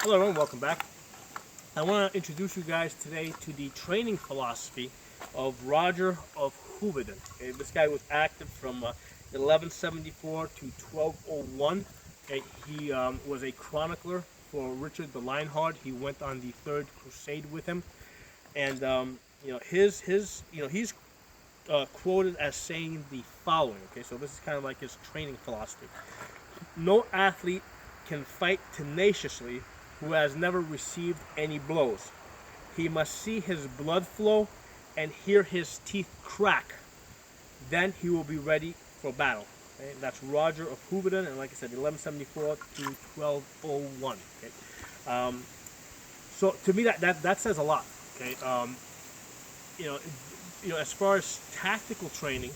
Hello everyone, welcome back. I want to introduce you guys today to the training philosophy of Roger of Hoveden. Okay, this guy was active from 1174 to 1201. Okay, he was a chronicler for Richard the Lionheart. He went on the Third Crusade with him, and he's quoted as saying the following. Okay, so this is kind of like his training philosophy. No athlete can fight tenaciously who has never received any blows. He must see his blood flow and hear his teeth crack. Then he will be ready for battle. Okay? That's Roger of Hovrden, and like I said, 1174 to 1201. Okay? So to me, that says a lot. Okay, as far as tactical training,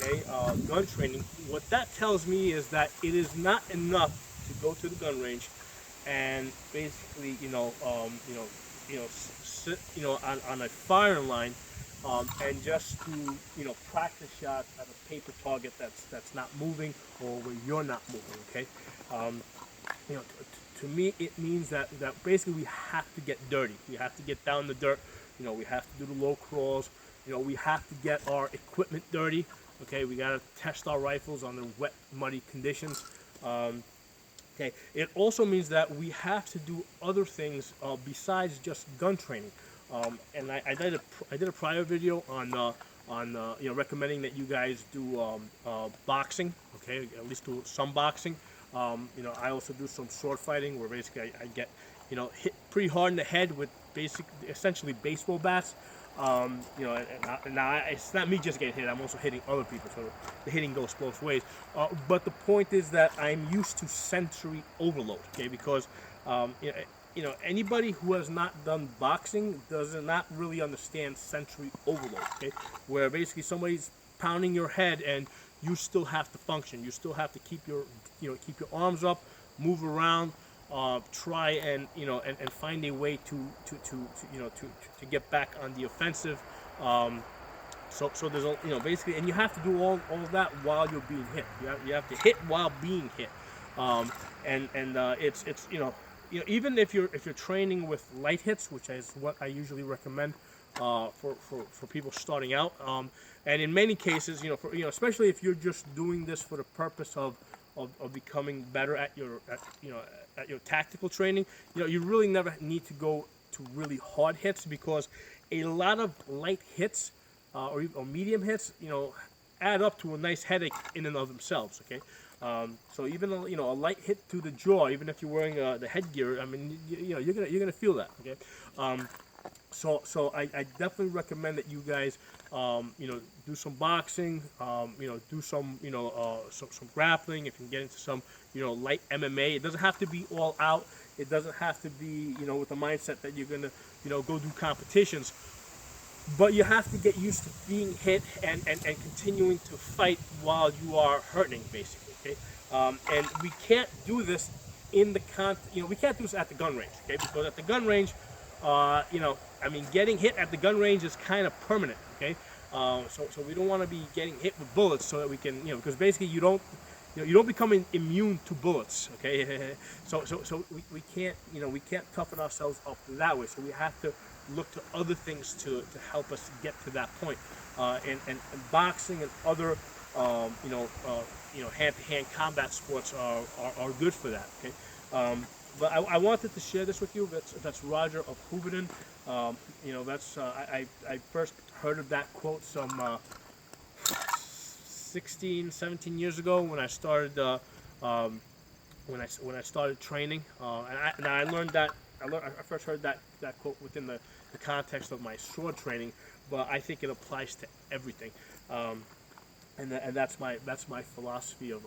okay, gun training, what that tells me is that it is not enough to go to the gun range and basically, sit, on a firing line, and just to, practice shots at a paper target that's not moving or where you're not moving. Okay, to me, it means that basically we have to get dirty. We have to get down the dirt. We have to do the low crawls. We have to get our equipment dirty. Okay, we got to test our rifles on the wet, muddy conditions. Okay, it also means that we have to do other things besides just gun training. And I did a prior video on recommending that you guys do boxing. Okay, at least do some boxing. I also do some sword fighting where basically I get hit pretty hard in the head with essentially baseball bats. It's not me just getting hit. I'm also hitting other people, so the hitting goes both ways. But the point is that I'm used to sensory overload. Okay, because anybody who has not done boxing does not really understand sensory overload. Okay, where basically somebody's pounding your head and you still have to function. You still have to keep your arms up, move around. Try and find a way to get back on the offensive. So there's basically, and you have to do all of that while you're being hit. You have to hit while being hit. It's even if you're training with light hits, which is what I usually recommend for people starting out. And in many cases, especially if you're just doing this for the purpose of becoming better at your tactical training, you really never need to go to really hard hits, because a lot of light hits or medium hits add up to a nice headache in and of themselves. Okay, so even a light hit to the jaw, even if you're wearing the headgear, I mean you're gonna feel that. Okay, so I definitely recommend that you guys do some boxing, do some some grappling. If you can get into some light MMA, it doesn't have to be all out. It doesn't have to be with the mindset that you're gonna go do competitions. But you have to get used to being hit and continuing to fight while you are hurting, basically. Okay, and we can't do this in the we can't do this at the gun range. Okay, because at the gun range, getting hit at the gun range is kind of permanent. Okay, so we don't want to be getting hit with bullets, so that we can because basically you don't become immune to bullets. Okay, so we can't we can't toughen ourselves up that way. So we have to look to other things to help us get to that point. And boxing and other hand-to-hand combat sports are good for that. Okay. But I wanted to share this with you. That's Roger of Hovrden. I first heard of that quote some 16, 17 years ago when I started when I started training. And I learned that I first heard that quote within the context of my sword training, but I think it applies to everything. And that's my philosophy of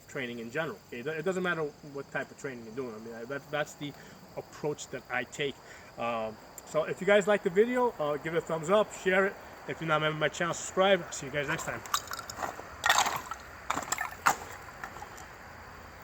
training in general. Okay? It doesn't matter what type of training you're doing. I mean, that's the approach that I take. So if you guys like the video, give it a thumbs up, share it. If you're not a member of my channel, subscribe. I'll see you guys next time.